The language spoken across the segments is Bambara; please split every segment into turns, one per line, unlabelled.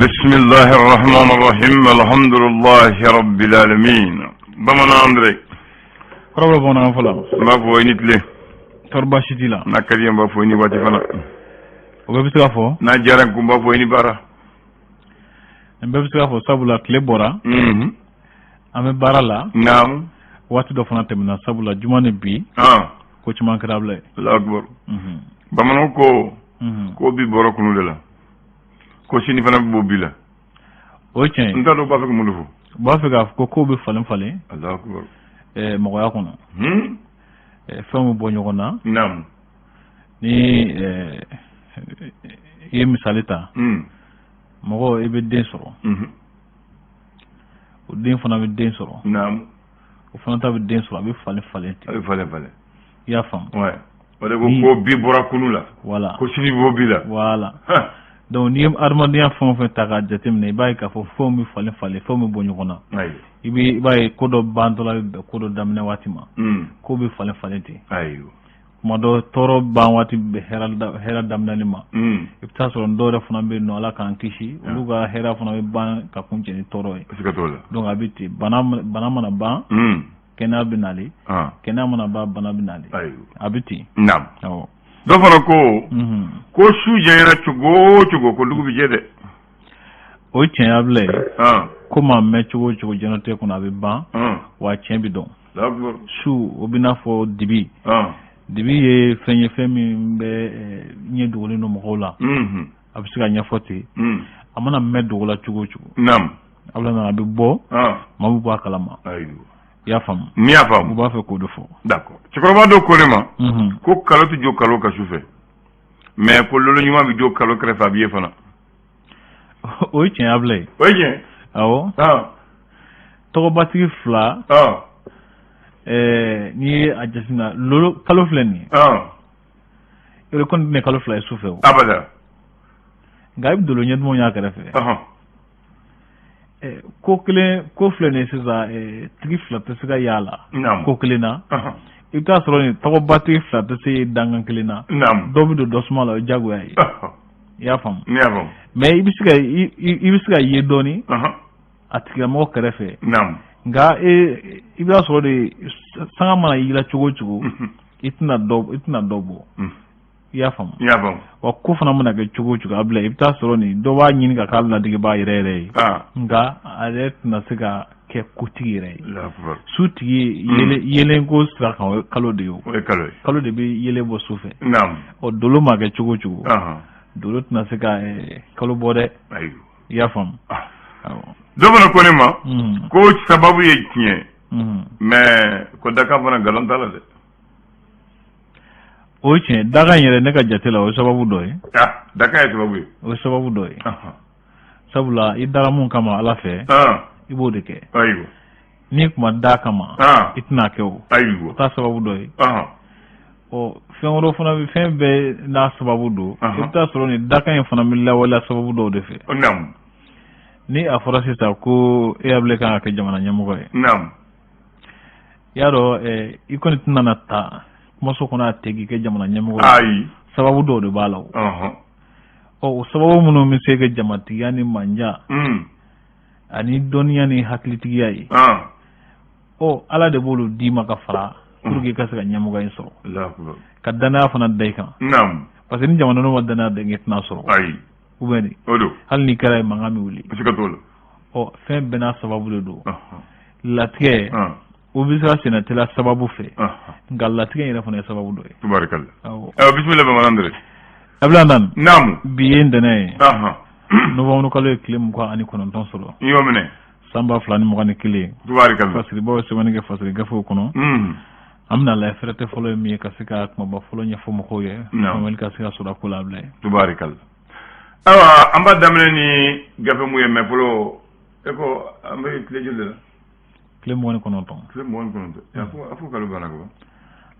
بسم الله الرحمن الرحيم الحمد لله رب العالمين بمنا اندري
ربنا بونا فلا
ما فوي نيت لي
تربا شتيلا
نكريم با فوي ني واتي فنا
وبيبتغى فو
نا جاران كو با فوي ني بارا
بيبتغى فو سابولا كليبورا امي بارلا
نعم
واتي دو فنا تمنا سابولا جماني بي ko ci man krable
Allah akbar bamana ko bi boro kunu de la ko sini fana bo bi la
o tien
nda do ba fek mu lufu
ba fek ko bi falen
Allah akbar
mo ya kono famu bo nyogona
nam
ni ye misalita mo ibe den soro o den fana be den soro
nam
o fana ta be den soro be falen
falen
ya fam
ouais wala ko bi bora kunu la
voilà
ko sini bo bi la
voilà donc ni armandia fon fe taga jetem ne bay ka fo mi fale fo mi bonyo kona
ay
ibi bay ko do bandola ko do damne watima ko bi fale ti
ayo
mo do toro ban wati be hera damna ni ma ibta so ndo re fona be no ala kan kishi luga hera fona be ban ka kunje ni toro e
sikatola
donc abiti bana mana ban kena binali kena mana ba bana binali
ayo
abiti
nam
awo
do fana ko suje yana chugo ko dugu bijede
o chen able ko ma me chugo jenote ko na be ban wa chen bi don
d'accord
su obina fo dibi ye fenye femi be nye duguli no mokola abisika nya foti amana me dugula chugo
nam
abla na be bo ma bu ba kalama
ayo
ya fam
mi ya fam
ba fe ko do fo
d'accord chikoro do ko lema ko kalotu jo kalo ka sufe mais ko lolo nyuma bi jo kalo kre fabiye fana
o chen able
o chen
awo to batigi fla ni ajasina lolo kalo fleni ele kon ne kalo fla sufe
abada
gaib dolo nyed mo nya kare fe ko fleni sisa tigi fla to siga yala ko klina ita soro ni to batigi fla to se dangan klina dobi do dosmala jago yayi ya fam mais ibisiga ye doni atiga mo kerefe nga ibya soro de sanga mana yila chugo itna dobo ya fam wa ko fana mana ga chugo abla ibta soro ni do wa nyini ga kala dige ba yere nga adet na siga ke kutire suti yele go sra kan kalo de yo kalo de bi yele bo sufe o dolo ma ga chugo dolo tna siga kalo bode ya fam
domana ko ne ma ko sababu ye tiye mais ko daka fana galantala de
o tiye daga yere ne ka jatela o sababu doy
daka ye sababu
o sababu doy sabula idara mun kama ala fe ibo de ke
ayo
ni kuma da kama itna ke o
ayo
ta sababu doy o fenro fana be fembe na sababu do ita soro ni daka yin fana milla wala sababu do de fe
nam
ni aforasi ta ko able kan ka jamana nyamugo
nam
yaro ikoni tunana ta kuma so kuna tegi ke jamana nyamugo sababu do de balaw o sababu muno mi se ke jamati yani manja ani doniya ni hakliti yayi o ala de bolu di maka fara pour que kasa nyamugo en so kadana fana dai kan
nam
parce que ni jamana no wadana de ngetna so ubeni hal ni kala mangami wuli
sikatolo
o fen bena sababu do latke o bisra sina tela sababu fe ngal latke ina fona sababu do
tubarakallah bismillah ba manandre
ablandan
nam
biyen dene no wonu kala klim ko ani kono ton solo
yomne
samba flani mo gane kili
tubarakallah
fasri bo se woni ge fasri gafo kono amna la frete folo mi ka sika ko ba folo nya fo mo khoye mo ka sika sura kula ble
tubarakallah awa amba damne ni gafe mu yemme polo eko ambe klejule
kle mo woni kono ton
afu kalu bana ko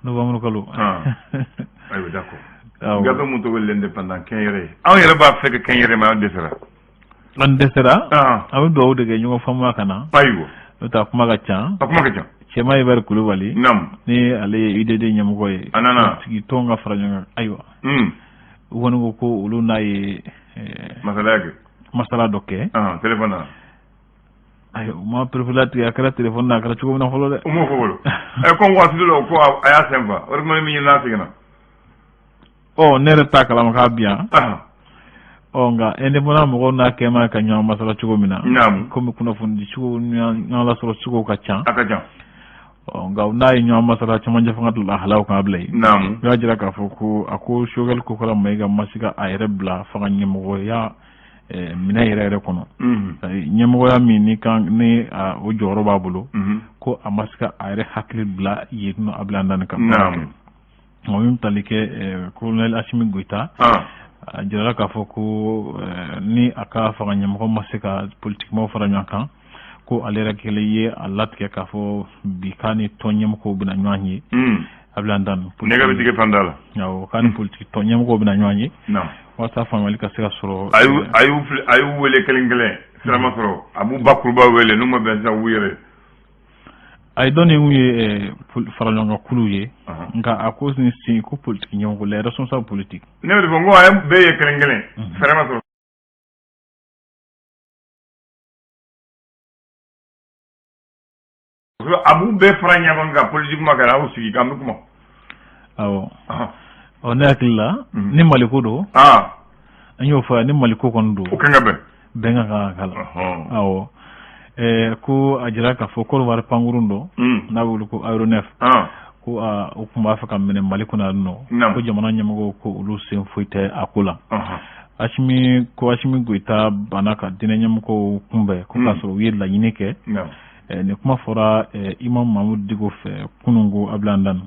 no wonu kalu
ayo d'accord gafe mu to l'indépendant kenyere aw yere ba fek kenyere ma desera awu do de ge nyugo famu kana ayo
ta kuma ga cha chema ibar kulubali ni ale idede nyamugo e
anana
tigi tonga faranya aywa wonu ko ulu na ye
masalage
masala dɔ kɛ
téléphone na
ayo ma préféré a kɛra téléphone na a kɛra cogo min na fɔlɔ dɛ
o m'o fɔ fɔlɔ comme waati dɔ la ko a y'a senfa o de tuma min ɲinina seginna
ne yɛrɛ t'a kalama k'a bi yan nka indépendant mɔgɔw n'a kɛma ka ɲɔgɔn masala cogo min na komi kunnafoni cogo ɲɔgɔn lasɔrɔ cogo ka ca
a ka ca
nka n'a ye ɲɔgɔn masala camancɛ fanga de lahalaw kan bila yen i y'a jira k'a fɔ ko a ko Choguel Kokala Mayiga ma se ka a yɛrɛ bila fanga ɲɛmɔgɔya minɛ yɛrɛ yɛrɛ kɔnɔ ɲɛmɔgɔya min ni o jɔyɔrɔ b'a bolo ko a ma se ka a yɛrɛ hakili bila yen nɔ a bila ndani kan o min tali kɛ colonel Assimi Goïta a jirala k'a fɔ ko ni a ka fanga ɲɛmɔgɔ ma se ka politikimɔgɔw fara ɲɔgɔn kan ko ale yɛrɛ kelen ye a latigɛ k'a fɔ bi k'a ni tɔn ɲɛmɔgɔw bɛna ɲɔgɔn ye a bila ndani
nɛgɛ bɛ tigɛ fan da la
k'a ni politiki tɔn ɲɛmɔgɔw bɛna ɲɔgɔn ye walasa faamuyali ka se ka sɔrɔ
a y'u wele kelen kelen sira ma sɔrɔ a b'u bakuruba wele n'u ma bɛn sisan u yɛrɛ
a ye dɔn nin ye fara ɲɔgɔn kan kulu ye nka a ko ni sin ko politiki ɲɛmɔgɔ la responsable politique
ne bɛ fɔ n ko a ye bɛɛ ye kelen kelen sira ma sɔrɔ a b'u bɛɛ fara ɲɔgɔn kan politique ma kɛra a y'u sigi k'an bɛ kuma
awɔ ne hakili la ni maliko don an y'o fɔ ni maliko kɔni don
o kan ka bɛn
bɛn ka kan ka k'a la awɔ ko a jira k'a fɔ Côte d'Ivoire pankurun dɔ n'a bɛ wele ko aéronef ko o tun b'a fɛ ka minɛ Mali kɔnɔ yan nɔ ko jamana ɲɛmɔgɔw ko olu sen foyi tɛ a ko la Assimi Goïta banna ka diinɛ ɲɛmɔgɔw kunbɛn ko k'a sɔrɔ u ye laɲini kɛ ni kuma fɔra Imam Mahamudu Dicko fɛ kunungo a bila ndani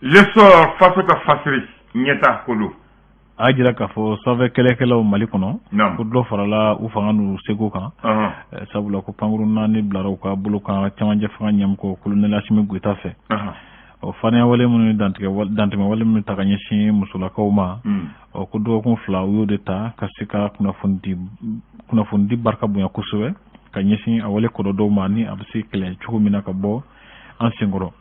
l'essor faso ka fasiri ɲɛta ko don
a y'a jira k'a fɔ sanfɛ kɛlɛkɛlaw Mali kɔnɔ ko dɔ farala u fanga n'u seko kan sabula ko pankurun naani bilara u ka bolo kan camancɛ fanga ɲɛmɔgɔ colonel Assimi Goïta fɛ faniya wale minnu dantɛmɛ wale minnu ta ka ɲɛsin musolakaw ma ko dɔgɔkun 2 u y'o de ta ka se ka kunnafoni di barika bonya kosɛbɛ ka ɲɛsin a wale kɔrɔ dɔw ma ni a bɛ se kɛlɛ cogo min na ka bɔ an senkɔrɔ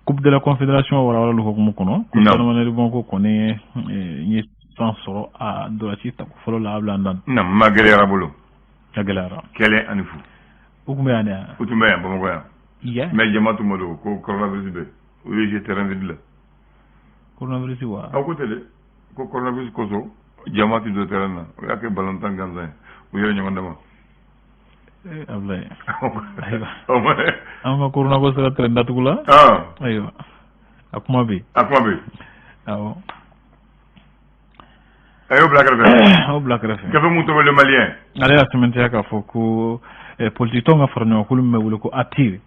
coupe de la confédération warawaralu hukumu kɔnɔ ko Salomon Bongo kɔni ye san sɔrɔ a dorati ta fɔlɔ la a bila ndani
ma gɛlɛyara bolo
a gɛlɛyara
kɛlɛ ani fu
u tun bɛ yan dɛ
u tun bɛ yan Bamakɔ yan mais jama tun ma don ko coronavirus bɛ u ye je terrain vide la
coronavirus wa
a ko tɛ dɛ ko coronavirus kosɔn jama tɛ don terrain na o y'a kɛ balontan gansan ye u yɛrɛ ɲɔgɔn dama
Ablaye an ka corona ko sera terrain datugu la ayiwa a kuma bɛ awɔ
a y'o bila kɛrɛfɛ
o bila kɛrɛfɛ
gafe mun tɔgɔ le malien
ale y'a sɛmɛntiya k'a fɔ ko polititɔn ka fara ɲɔgɔn kulu min bɛ wele ko ATIR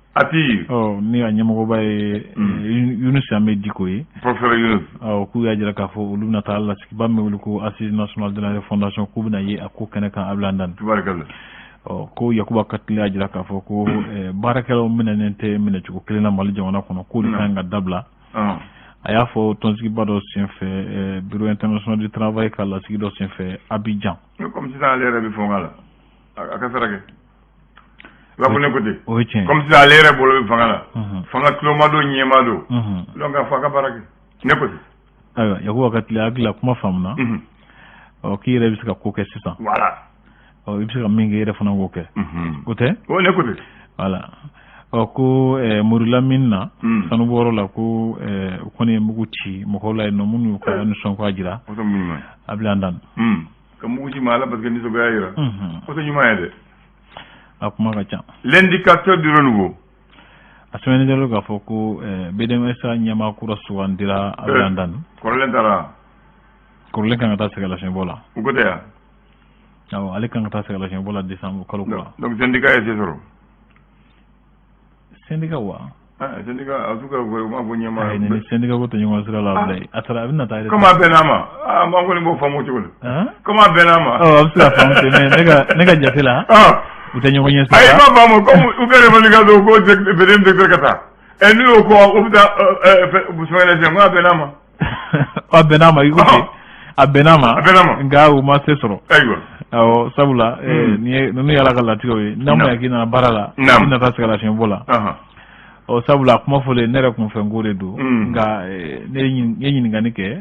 ni a ɲɛmɔgɔba ye Yunus Ahmed Dicko ye
professeur Yunus
k'u y'a jira k'a fɔ olu bɛna taa lasigiba min bɛ wele ko Assise nationale de la refondation k'u bɛna ye a ko kɛnɛ kan a bila ndani ko Yakuba Katile y'a jira k'a fɔ ko baarakɛlaw minɛnen tɛ minɛcogo kelen na Mali jamana kɔnɔ k'o de kan ka dabila a y'a fɔ tɔnsigiba dɔ senfɛ bureau international du travail ka lasigi dɔ senfɛ Abidjan
comme sisan ale yɛrɛ bɛ fanga la a ka fɛrɛ kɛ i b'a fɔ ne ko ten
o ye tiɲɛ
comme sisan ale yɛrɛ bolo bɛ fanga la fanga tuloma don ɲɛma don donc a fɔ a ka baara kɛ ne ko ten
ayiwa Yakuba Katile hakili la kuma faamuna k'i yɛrɛ bɛ se ka ko kɛ sisan
voilà
i bɛ se ka min kɛ i yɛrɛ fana k'o kɛ o tɛ
o ne ko ten
voilà ko Morila min na sanubɔyɔrɔ la ko u kɔni ye mugu ci mɔgɔw la yen nɔ minnu y'u ka nisɔngoya jira a bila ndani
ka mugu ci maa la parce que nisɔngoya jira o tɛ ɲuman ye dɛ
a kuma ka ca
l'indicateur du renouveau
a sɛbɛnnen k'a fɔ ko BDMSA ɲɛmaa kura sugandira a bila ndani
kɔrɔlen taara
kɔrɔlen kan ka taa sɛgɛlafiɲɛbɔ la
u ko tɛ yan
awɔ ale kan ka taa sɛgɛlafiɲɛbɔ la décembre kalo kura
donc syndicat ye se sɔrɔ
syndicat wa
syndicat a suka ko ma fɔ ɲɛmaa
ni syndicat ko tɛ ɲɔgɔn sira la bilen a taara a bɛ na taa
comme a bɛnn'a ma man kɔni b'o faamu cogo di comme a bɛnn'a ma
a bɛ se ka faamu ten mais ne ka jate la u tɛ ɲɔgɔn ɲɛ sira
ayi ma faamu comme u kɛra revendication ko BDM directeur ka taa n'u y'o ko u bɛ taa busumɛlɛ sen ko a bɛnn'a ma
a bɛnn'a ma i ko ten a bɛnn'a ma nka u ma se sɔrɔ
ayiwa
awɔ sabula ninnu y'ala ka latigɛw ye n'a ma k'i nana baara la i na taa sɛgɛlafiɲɛbɔ la o sabula kuma fole ne yɛrɛ kun fɛn ko de don nka ne ye ɲininkali kɛ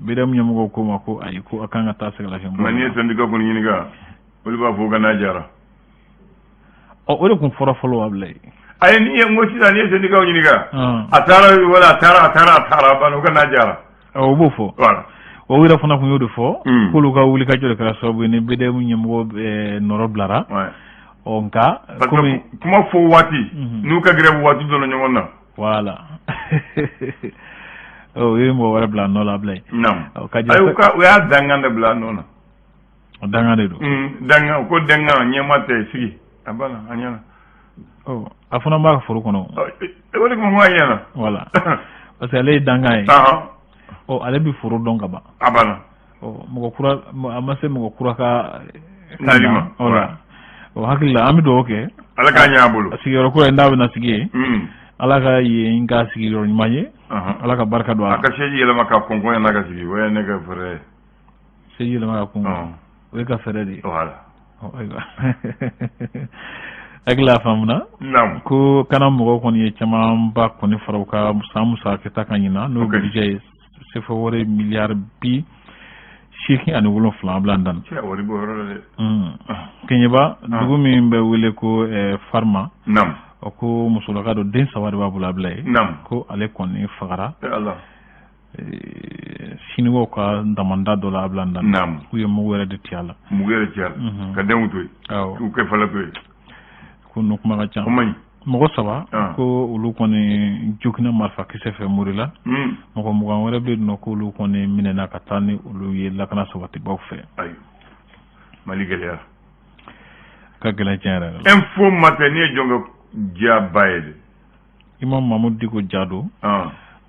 BDM ɲɛmɔgɔw ko ma ko ayi ko a kan ka taa sɛgɛlafiɲɛ bɔ.
Mais n'i ye syndicat kɔni ɲininka olu b'a fɔ ka n'a jara.
O de kun fɔra fɔlɔ Ablaye.
Ayi ni ye n ko sisan n'i ye syndicat ɲininka a taara wala a taara bana o ka n'a jara.
O b'o fɔ.
Voilà.
O yɛrɛ fana kun y'o de fɔ k'olu ka wuli ka jɔ de kɛra sababu ye ni BDM ɲɛmɔgɔ nɔrɔ bilara. Nka
comme kuma fɔ waati n'u ka grève waati donna ɲɔgɔn na.
Voilà. O ye mɔgɔ wɛrɛ bila nɔ la Ablaye.
Ayi u y'a dangan de bila nɔ na.
Dangan de don.
Dangan ko dangan ɲɛma tɛ sigi a banna a ɲɛna.
A fana b'a ka foro kɔnɔ.
O de kuma a ɲɛna.
Voilà. Parce que ale ye dangan ye. Ale bi foro dɔn ka ban.
A banna.
Mɔgɔ kura a ma se mɔgɔ kura ka
nali ma.
Voilà. O hakili la an bɛ dugawu kɛ.
Ala k'a ɲɛ a bolo.
Sigiyɔrɔ kura in n'a bɛna sigi yen. Ala ka yen ka sigiyɔrɔ ɲuman ye. Ala ka barika don a la. A
ka seji yɛlɛma ka kɔnkɔn yana ka sigi o ye ne ka fɛɛrɛ ye.
Seji yɛlɛma ka kɔnkɔn. O ye ka fɛɛrɛ de ye.
Voilà.
Ayiwa. Hakili a faamuna.
Naamu.
Ko kana mɔgɔw kɔni ye camanba kɔni fara u ka san musakata kan ɲina n'o budget ye sefa wari miliyari 87 an bila dan.
Wari bɔ yɔrɔ la dɛ.
Keɲeba dugu min bɛ wele ko Farma.
Naamu.
O ko musolaka dɔ den 3 de b'a bolo Ablaye. Ko ale kɔni fagara. Siniwaw ka damanda dɔ la Ablaye dan. K'u ye mugu wɛrɛ de ci a la.
Mugu yɛrɛ ci a la. Ka denw to yen. K'u kɛ fala to yen.
Ko n'o kuma ka ca. Mɔgɔ 3 ko olu kɔni jokina marifa kisɛ fɛ mori la. Mɔgɔ 20 wɛrɛ bɛ yen nɔ k'olu kɔni minɛna ka taa ni olu ye lakana sabatibaw fɛ.
Ayi Mali gɛlɛya.
Ka gɛlɛn tiɲɛ yɛrɛ la.
Info matin n'i ye jɔn kɛ jaba ye de.
Imam Mamadou Diko Jado.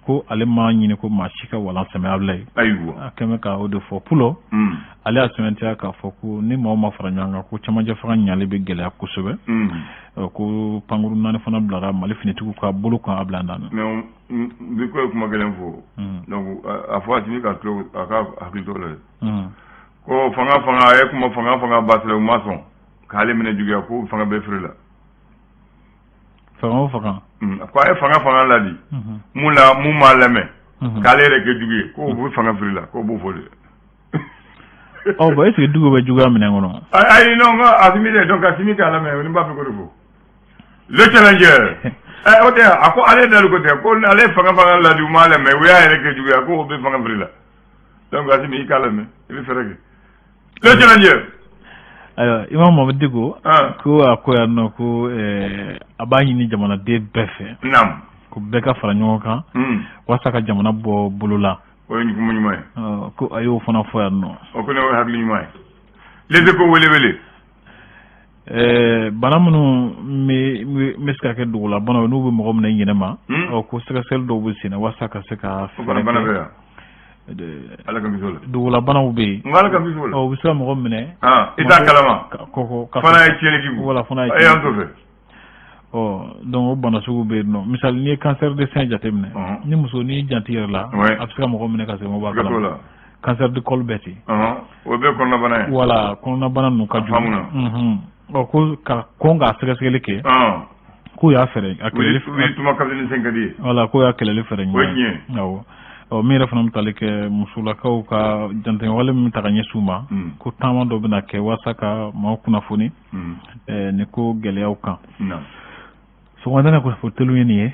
Ko ale ma ɲini ko maa si ka walan sɛmɛ Ablaye.
Ayiwa.
A kɛmɛ ka o de fɔ pulo. Ale y'a sɛmɛntiya k'a fɔ ko ni maaw ma fara ɲɔgɔn kan ko camancɛ fanga ɲali bɛ gɛlɛya kosɛbɛ. Ko pankuru 4 fana bilara Mali finitigiw ka bolo kan Ablaye dan.
Mais Diko ye kuma gɛlɛn fɔ. Donc a fɔ a tigi ka tulo a ka hakili to la dɛ. Ko fanga a ye kuma fanga ba sera u ma sɔn k'ale minɛ juguya ko fanga bɛ feere la.
Fanga o fanga.
Ko a ye fanga ladi. Mun m'a lamɛn k'ale yɛrɛ kɛ jugu ye k'o bɛ fanga feere la k'o b'o fɔ de.
Bon est-ce que dugu bɛ juguya minɛn kɔnɔ.
Ayi non ko Asimi de donc Asimi k'a lamɛn o ni b'a fɛ k'o de fɔ. Le challenger. O tɛ a ko ale dalu ko tɛ ko ale ye fanga ladi u m'a lamɛn u y'a yɛrɛ kɛ jugu ye k'o bɛ fanga feere la. Donc Asimi i k'a lamɛn i bɛ fɛɛrɛ kɛ. Le challenger.
Ayiwa Imam Mamadou Diko ko a ko yan nɔ ko a b'a ɲini jamanaden bɛɛ fɛ. Ko bɛɛ ka fara ɲɔgɔn kan walasa ka jamana bɔ bolo la.
O ye kuma ɲuman ye.
Ko a y'o fana fɔ yan nɔ.
O ko ne y'o hakili ɲuman ye. Les Échos wele.
Bana minnu bɛ se ka kɛ dugulabana n'u bɛ mɔgɔ minɛ ɲɛnɛma ko sɛgɛsɛgɛli dɔw bɛ sen na walasa ka se ka
fɛɛrɛ kɛ. Ala ka miso la.
Dugulabanaw bɛ yen.
Ala ka miso la.
O bɛ se ka mɔgɔ minɛ.
I t'a kalama. Fana ye tiɲɛni k'i
Voilà fana ye.
A y'an to fɛ.
Donc o bana sugu bɛ yen nɔ misali n'i ye cancer de sein jateminɛ ni muso n'i janti yɛrɛ la a bɛ se ka mɔgɔ minɛ ka se mɔgɔ b'a kalama. Cancer du col bɛ ten.
O bɛ kɔnɔnabana ye.
Voilà kɔnɔnabana ninnu ka jugu. Ko ka kɔn k'a sɛgɛsɛgɛli kɛ. K'u y'a fɛɛrɛ.
U ye tuma kabini sen ka di ye.
Voilà k'o y'a kɛlɛli fɛɛrɛ ɲuman ye.
O ye tiɲɛ.
Awɔ. Min yɛrɛ fana bɛ tali kɛ musolakaw ka jantɛwale min ta ka ɲɛsin u ma ko taama dɔ bɛna kɛ walasa ka maaw kunnafoni ni ko gɛlɛyaw kan. Sɔgɔmada ko fɔ telu ye nin ye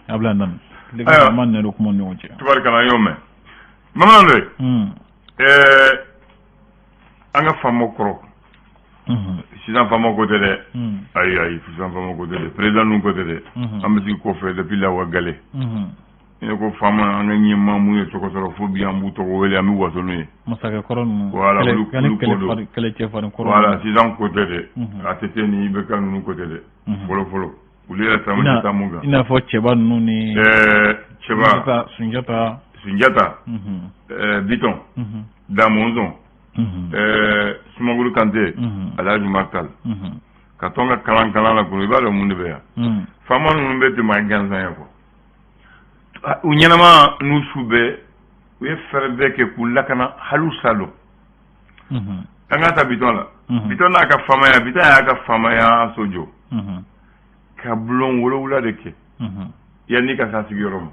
Ablaye Dan. Ayiwa ma nɛrɛ kuma ni ɲɔgɔn cɛ.
Tubarikala an y'o mɛn. Bamanan dɔ ye an ka faamaw kɔrɔ sisan faamaw ko tɛ dɛ ayi sisan faamaw ko tɛ dɛ président ninnu ko tɛ dɛ an bɛ sigi kɔfɛ depuis Lawa Gale. Ne ko faama an ka ɲɛmaa mun ye tɔgɔ sɔrɔ fo bi an b'u tɔgɔ wele an bɛ waso n'u ye.
Masakɛ kɔrɔ ninnu.
Voilà olu ko don.
Kɛlɛcɛfarin kɔrɔ.
Voilà sisan ko tɛ dɛ a tɛ ni IBK ninnu ko tɛ dɛ fɔlɔ olu yɛrɛ taama taa mun kan. I n'a
fɔ cɛba ninnu ni.
Cɛba Sunjata Biton Damonzon Sumaworo Kante Alhaji Makal ka tɔn ka kalan la kɔnɔ i b'a dɔn mun de bɛ yan faama ninnu bɛ tɛmɛ gansan ye kɔ u ɲɛnama n'u su bɛɛ u ye fɛɛrɛ bɛɛ kɛ k'u lakana hali salon an ka ta Biton la Biton n'a ka faamaya Biton y'a ka faamaya sojo ka bulon 7 de kɛ yanni ka sa sigiyɔrɔ ma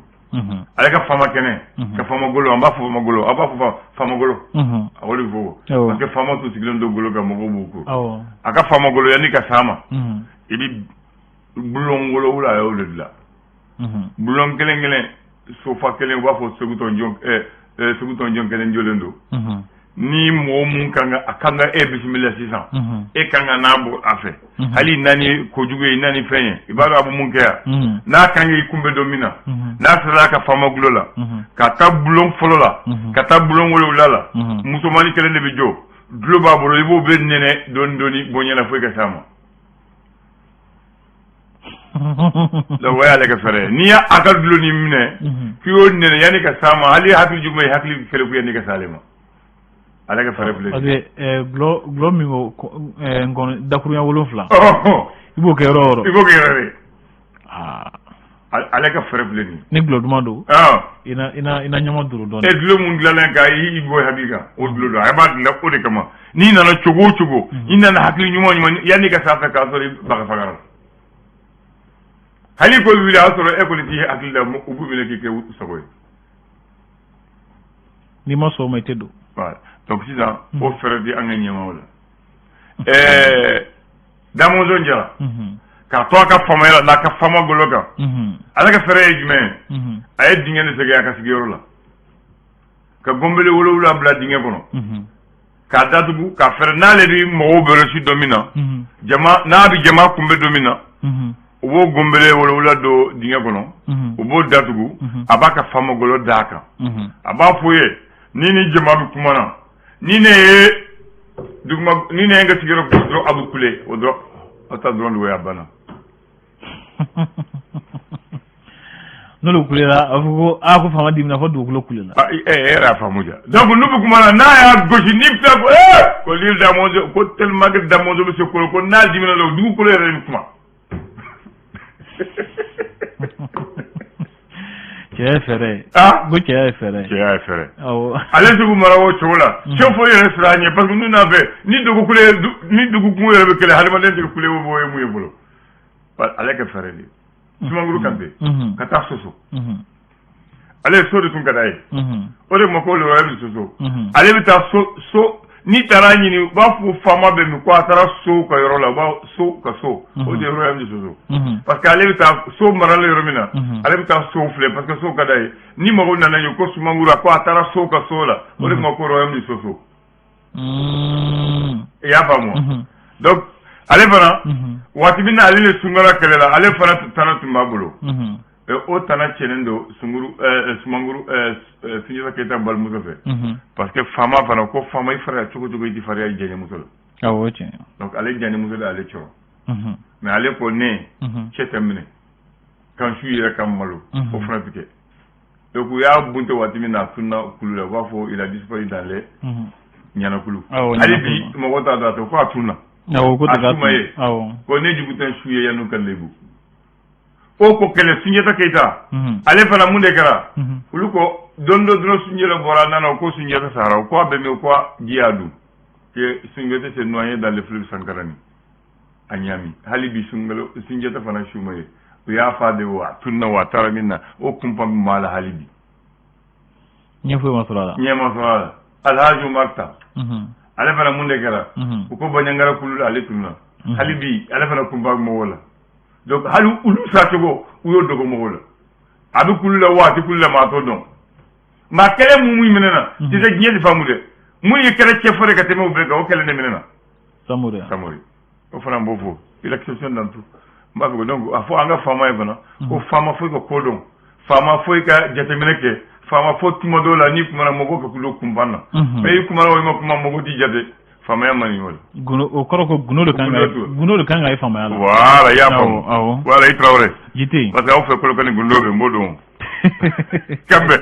ale ka fama kɛnɛ ka fama golo an b'a fɔ fama golo a b'a fɔ fama golo a wale fɔ parce que fama tun sigilen don golo kan mɔgɔw b'u ko a ka fama golo yanni ka sa ma i bi bulon wolowula a y'o de dilan bulon kelen kelen sofa kelen u b'a fɔ segutɔn jɔn kelen jɔlen don ni mɔgɔ mun kan a kan ka e bisimila sisan e kan ka n'a bɔ a fɛ hali naani kojugu ye naani fɛn ye i b'a dɔn a bɛ mun kɛ yan n'a kan k'i kunbɛn don min na n'a sera ka fama gulo la ka taa bulon fɔlɔ la ka taa bulon wolowula la musomani kelen de bɛ jɔ dulo b'a bolo i b'o bɛ nɛnɛ dɔɔni dɔɔni bɔnyana foyi ka s'a ma donc o y'ale ka fɛɛrɛ n'i y'a ka dulo ni minɛ k'i y'o nɛnɛ yanni ka s'a ma hali hakili jugu ma ye hakili kɛlɛ ku yanni ka s'ale ma. Ale ka fare filɛ.
Parce que glo min ko ngon dakurunya 7 i b'o kɛ yɔrɔ yɔrɔ.
I b'o kɛ yɔrɔ de. Ale ka fare filɛ ni.
Ni glo duman don. Ina ɲama duru dɔɔni.
Glo mun dilanlen ka i bɔ hakili kan o glo don a b'a dilan o de kama n'i nana cogo o cogo i nana hakili ɲuman yanni ka s'a fɛ k'a sɔrɔ i bagafagara. Hali ko wuli a sɔrɔ e kɔni t'i hakili la u b'u minɛ k'i kɛ sago ye.
N'i ma sɔn o ma i tɛ don.
Donc sisan o fɛrɛ di an ka ɲɛmaw la Damɔzɔn Jara k'a to a ka famaya la n'a ka fama golo kan ale ka fɛrɛ ye jumɛn ye a ye dingɛ de segin a ka sigiyɔrɔ la ka gonbele 7 bila dingɛ kɔnɔ k'a datugu k'a fɛrɛ n'ale ni mɔgɔw bɛ reçu don min na n'a bɛ jama kunbɛn don min na u b'o gonbele 7 don dingɛ kɔnɔ u b'o datugu a b'a ka fama golo d'a kan a b'a f'u ye ni ni jama bɛ kuma na ni ne ye n ka sigiyɔrɔ dɔrɔn a bɛ kule o dɔrɔn aw ta dɔrɔn de o y'a banna.
N'olu kulela a fɔ ko ko fama dimina fɔ dugukolo kulela.
E yɛrɛ y'a faamu ja donc n'u bɛ kuma na n'a y'a gosi ni fɛn ko l'île Damɔzɔn ko tellement que Damɔzɔn bɛ se kolo ko n'a dimina la o dugukolo yɛrɛ bɛ kuma.
Cɛ ye fɛrɛ ko cɛ ye fɛrɛ.
Cɛ ye fɛrɛ. Ale segu mara o cogo la cɛ foyi yɛrɛ sira an ɲɛ parce que n'u n'a fɛ ni dugukun yɛrɛ bɛ kɛlɛ hadamaden tɛ kule o bɔ ye mun ye bolo ale ka fɛrɛ de Sumanguru Kante ka taa Soso ale ye so de tun ka d'a ye o de ma ko le wɛrɛ bɛ Soso ale bɛ taa so n'i taara ɲini u b'a fɔ faama bɛ min ko a taara so ka yɔrɔ la u b'a so ka so o de yɔrɔ bɛ Soso parce que ale bɛ taa so maralen yɔrɔ min na ale bɛ taa so filɛ parce que so ka d'a ye ni mɔgɔw nana ye ko Sumanguru ko a taara so ka so la o de ma ko yɔrɔ bɛ Soso i y'a faamu donc ale fana waati min na ale ni Sunkara kɛlɛ la ale fana tana tun b'a bolo o tana cɛnnen don Sumanguru Sunjata Keyita balimuso fɛ parce que faama fana ko faama i fariya cogo cogo i tɛ fariya i jɛɲɛmuso la
awɔ tiɲɛ
donc ale jɛɲɛmuso de ale cɔrɔ mais ale ko ne cɛ tɛ minɛ kan su yɛrɛ ka malo o fana tɛ kɛ donc u y'a bunte waati min na a tunna kulu la u b'a fɔ il a disparu dans les ɲanakulu hali bi mɔgɔ t'a dɔn a tɛ ko a tunna a tuma ye ko ne jugu tɛ su ye yanni ka lebu o ko kɛlɛ Sunjata Keyita ale fana mun de kɛra olu ko don dɔ dɔrɔn Sunjata bɔra nana ko Sunjata sara o ko a bɛ min ko ji y'a dun que Sunjata s'est noyé dans le fleuve Sankarani a ɲami hali bi Sunjata fana su ma ye u y'a fa de wa tunna wa taara min na o kunpa min b'a la hali bi
ɲɛ foyi ma sɔrɔ a la
ɲɛ ma sɔrɔ a la Alhaji Umar Ta ale fana mun de kɛra u ko Baɲangara kulu la ale tunna hali bi ale fana kunpa mɔgɔw la donc hali olu sacogo u y'o dogo mɔgɔw la a bɛ kulu la wa a tɛ kulu la maa t'o dɔn maa kɛlɛ mun minɛ na tɛ se diɲɛ de faamu dɛ mun ye kɛlɛ cɛ fɔlɔ ka tɛmɛ o bɛɛ kan o kɛlɛ de minɛ na Samori o fana b'o fɔ il exception dans tout n b'a fɔ donc a fɔ an ka faama ye fana ko faama foyi ka ko dɔn faama foyi ka jateminɛ kɛ faama fo tuma dɔw la n'i kumana mɔgɔw ka kulo kunpan na mais i kumana o i ma kuma mɔgɔw t'i jate faamaya man ɲi o la
o kɔrɔ ko gundo de kan ka ye faamaya la
voilà i y'a faamu voilà i Traoré
jite
parce que aw fɛ Kolokani gundo bɛ n b'o dɔn kanbɛ